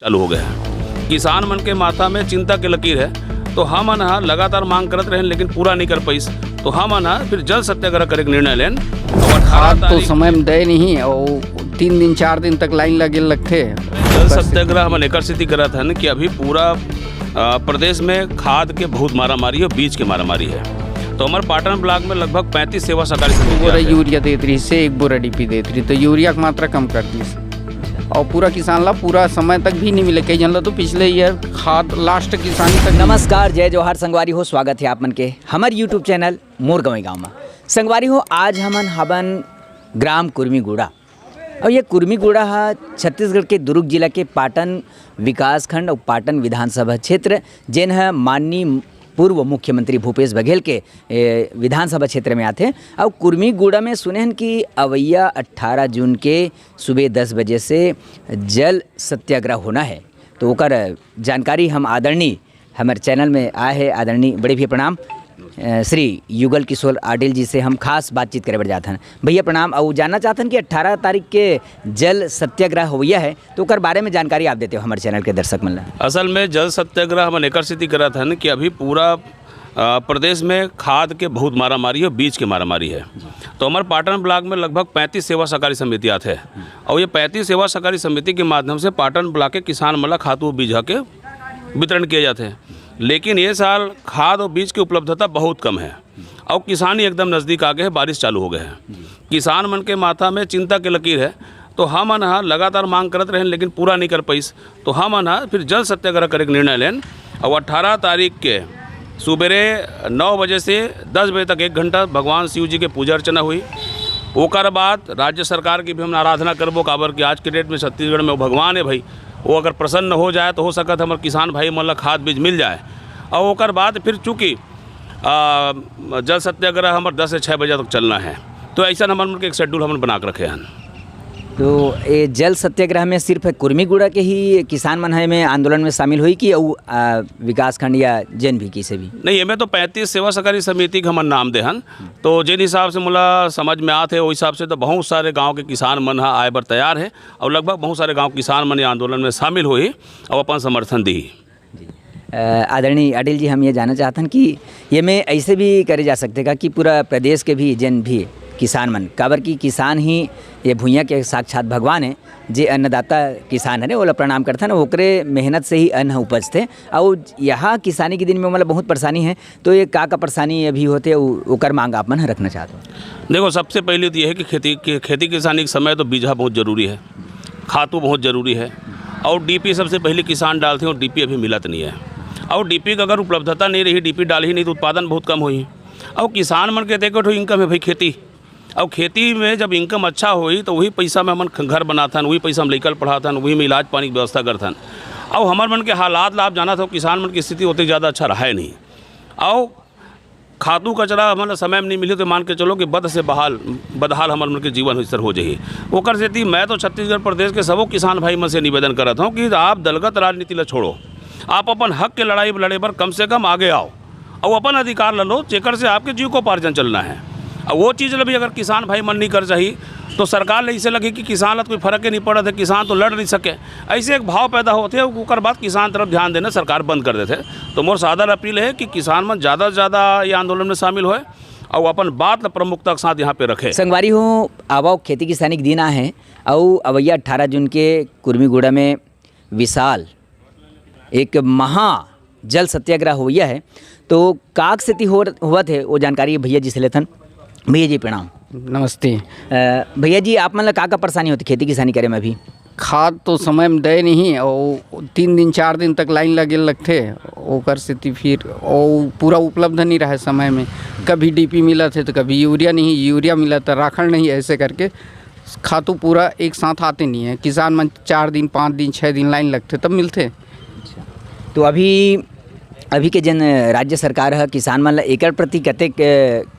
चालू हो गया है। किसान मन के माथा में चिंता के लकीर है, तो हम अनहा लगातार मांग करत रहे लेकिन पूरा नहीं कर पाइस, तो हम अनहा फिर जल सत्याग्रह करे के निर्णय लेन। खाद तो समय में दे नहीं और 3 दिन 4 दिन तक लाइन लगे लगते। जल सत्याग्रह हम एकर स्थिति करत हन कि अभी पूरा प्रदेश में खाद के बहुत मारामारी और बीज के मारामारी है। तो हमारे पाटन ब्लॉक में लगभग 35 सेवा सहकारी बोरा यूरिया देती रही से 1 बोरा डीपी देती रही, तो यूरिया की मात्रा कम कर दी और पूरा किसान ला पूरा समय तक भी नहीं मिले। कई जन ला तो पिछले ईयर खाद लास्ट किसानी तक। नमस्कार, जय जोहार संगवारी हो, स्वागत है आप मन के हमारे यूट्यूब चैनल मोर गाँव में। संगवारी हो, आज हमन हवन ग्राम कुर्मीगुड़ा और ये कुर्मीगुड़ा है छत्तीसगढ़ के दुर्ग जिला के पाटन विकास खंड और पाटन विधानसभा क्षेत्र, जिन है माननीय पूर्व मुख्यमंत्री भूपेश बघेल के विधानसभा क्षेत्र में आते। और कुर्मीगुड़ा में सुने हैं कि अवैया 18 जून के सुबह 10 बजे से जल सत्याग्रह होना है। तो ओकर जानकारी हम आदरणीय हमारे चैनल में आए हैं, आदरणीय बड़े भैया प्रणाम, श्री युगल किशोर आडिल जी से हम खास बातचीत करे बढ़ जाते हैं। भैया प्रणाम। और जानना चाहते हैं कि 18 तारीख के जल सत्याग्रह हुआ है, तो ओकर बारे में जानकारी आप देते हो हमारे चैनल के दर्शक मन। असल में जल सत्याग्रह हम एकर स्थिति करत हन कि अभी पूरा प्रदेश में खाद के बहुत मारामारी और बीज के मारामारी है। तो हमारे पाटन ब्लॉक में लगभग 35 सेवा सहकारी समिति आते हैं और ये 35 सेवा सहकारी समिति के माध्यम से पाटन ब्लॉक के किसान मला खाद व बीज के वितरण किए जाते हैं। लेकिन ये साल खाद और बीज की उपलब्धता बहुत कम है और किसान ही एकदम नज़दीक आ गए हैं, बारिश चालू हो गए हैं। किसान मन के माथा में चिंता के लकीर है, तो हम अनहा लगातार मांग करत रहे लेकिन पूरा नहीं कर पाइस, तो हम अनहा फिर जल सत्याग्रह करे के निर्णय लेन। और 18 तारीख के सुबेरे 9 बजे से 10 बजे तक 1 घंटा भगवान शिव जी के पूजा अर्चना हुई। ओकर बाद राज्य सरकार की भी हम आराधना करबो, काबर कि आज के डेट में छत्तीसगढ़ में वो भगवान है भाई, वो अगर प्रसन्न हो जाए तो हो सकता हमारे किसान भाई मतलब खाद बीज मिल जाए। और ओकर बाद फिर चूँकि जल सत्याग्रह हमारे 10 से 6 बजे तक चलना है, तो ऐसा हमारे एक शेड्यूल हम बना के रखे हैं। तो ये जल सत्याग्रह में सिर्फ कुर्मीगुड़ा के ही किसान मन है में आंदोलन में शामिल हुई कि विकास खंड या जैन भी किसी भी नहीं, हमें तो 35 सेवा सहकारी समिति का हम नाम दे हन। तो जिन हिसाब से मुला समझ में आते हैं, वो हिसाब से तो बहुत सारे गांव के किसान मन आए बर तैयार है और लगभग बहुत सारे गांव किसान मन आंदोलन में शामिल हुई और अपन समर्थन दी। आदरणीय अडिल जी, हम ये जानना चाहते हैं कि ये में ऐसे भी करे जा सकते का कि पूरा प्रदेश के भी जन भी किसान मन, काबर की किसान ही ये भूइयाँ के साक्षात भगवान है, जे अन्नदाता किसान है वो प्रणाम करते हैं, ओकरे मेहनत से ही अन्न उपजते। और यहाँ किसानी के दिन में मतलब बहुत परेशानी है, तो ये का परेशानी अभी होते ओकर मांग आप मन रखना चाहते हो? देखो, सबसे पहले तो ये है कि खेती किसानी के समय तो बीजा बहुत ज़रूरी है, खातू बहुत ज़रूरी है और डीपी सबसे पहले किसान डालते हैं और डीपी अभी मिलत नहीं है। और डीपी का अगर उपलब्धता नहीं रही, डीपी डाली ही नहीं तो उत्पादन बहुत कम हुई। और किसान मन के देखो तो इनकम है भाई खेती, और खेती में जब इनकम अच्छा हुई तो वही पैसा में हम घर बनाथन, वही पैसा हम लइका पढ़ाथन, वही में इलाज पानी की व्यवस्था करथन। और हमारे मन के हालात लाभ जाना था, किसान मन की स्थिति होती ज़्यादा अच्छा रहा है नहीं। और खातू कचरा हमारे समय में नहीं मिले तो मान के चलो कि बदहाल हमारे मन के जीवन स्तर हो जाइए। ओकर से मैं तो छत्तीसगढ़ प्रदेश के सबों किसान भाई मन से निवेदन करता हूँ कि आप दलगत राजनीति ला छोड़ो, आप अपन हक के लड़ाई लड़े पर कम से कम आगे आओ और अपन अधिकार ल लो, जेकर से आपके जीविकोपार्जन चलना है। और वो चीज़ भी अगर किसान भाई मन नहीं कर चाहिए तो सरकार ले इसे लगे कि किसान ला कोई फर्क ही नहीं पड़ा था, किसान तो लड़ नहीं सके, ऐसे एक भाव पैदा होते हैं। ओकर बाद किसान तरफ ध्यान देना सरकार बंद कर देते। तो मोर सादर अपील है कि किसान मन ज़्यादा से ज़्यादा ये आंदोलन में शामिल होए और अपन बात प्रमुखता के साथ यहाँ पे रखे। संगवारी हो, अब खेती किसानी के दिन है और अवैया 18 जून के कुर्मीगुड़ा में विशाल एक महा जल सत्याग्रह हुआ है, तो काक स्थिति हुआ थे वो जानकारी भैया जी से लेथन। भैया जी प्रणाम। नमस्ते। भैया जी, आप मतलब का परेशानी होती खेती किसानी करे में? अभी खाद तो समय में दे नहीं और 3 दिन 4 दिन तक लाइन लगे लगते ओकर स्थिति फिर और पूरा उपलब्ध नहीं रहा समय में। कभी डीपी मिला थे तो कभी यूरिया नहीं, यूरिया मिला तो राखड़ नहीं, ऐसे करके खातू पूरा एक साथ आते नहीं है। किसान मन 4 दिन 5 दिन 6 दिन लाइन लगते तब मिलते। तो अभी के जन राज्य सरकार है किसान मन ला एकड़ प्रति कतेक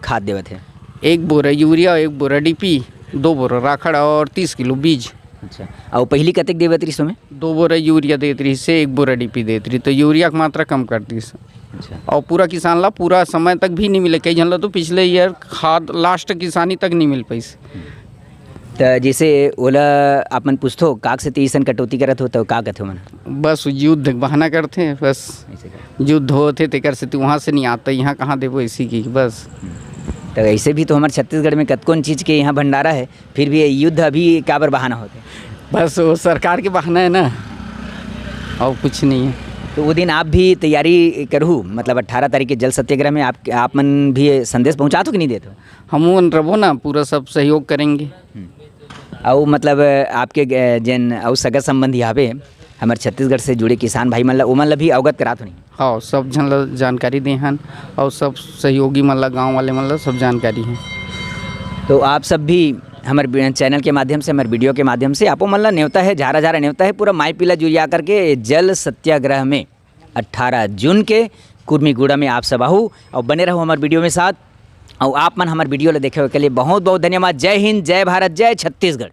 खाद देवत है? 1 बोरा यूरिया, 1 बोरा डीपी, 2 बोरा राखड़ और 30 किलो बीज। अच्छा, और पहली कतेक देवत रही समय? 2 बोरा यूरिया देती रही से 1 बोरा डीपी देती रही, तो यूरिया की मात्रा कम कर दी। अच्छा, और पूरा किसान ला पूरा समय तक भी नहीं मिले। कई जन ला तो पिछले ईयर खाद लास्ट किसानी तक नहीं मिल पाई। तो जैसे ओला आपन पूछतो काक से तीसन कटौती करत हो तो का कहते हो मन बस युद्ध बहाना करते हैं, बस युद्ध होते तेकर से वहाँ से नहीं आता, यहाँ कहाँ देवो इसी की बस। तो ऐसे भी तो हमारे छत्तीसगढ़ में कतकोन चीज़ के यहाँ भंडारा है, फिर भी ये युद्ध अभी काबर बहाना होते? बस वो सरकार के बहाना है ना, और कुछ नहीं है। तो वो दिन आप भी तैयारी करहू, मतलब 18 तारीख के जल सत्याग्रह में आप मन भी संदेश पहुँचा तो कि नहीं देते हो? हम रहो ना, पूरा सब सहयोग करेंगे। और मतलब आपके जन और सगा संबंधी आवे हमारे छत्तीसगढ़ से जुड़े किसान भाई मन ला ओमन ला भी अवगत करात होनी? हाँ, सब जन ला जानकारी दे हन, और सब सहयोगी मन ला, गाँव वाले मन ला सब जानकारी है। तो आप सब भी हमारे चैनल के माध्यम से, हमारे वीडियो के माध्यम से आपो मन ला न्योता है, झारा झारा न्योता है, पूरा माई पीला जुड़िया करके जल सत्याग्रह में 18 जून के कुर्मीगुड़ा में आप सब आहू और बने रहो हमारे वीडियो में साथ। और आप मन हमारे वीडियो ला देखे के लिए बहुत बहुत धन्यवाद। जय हिंद, जय भारत, जय छत्तीसगढ़।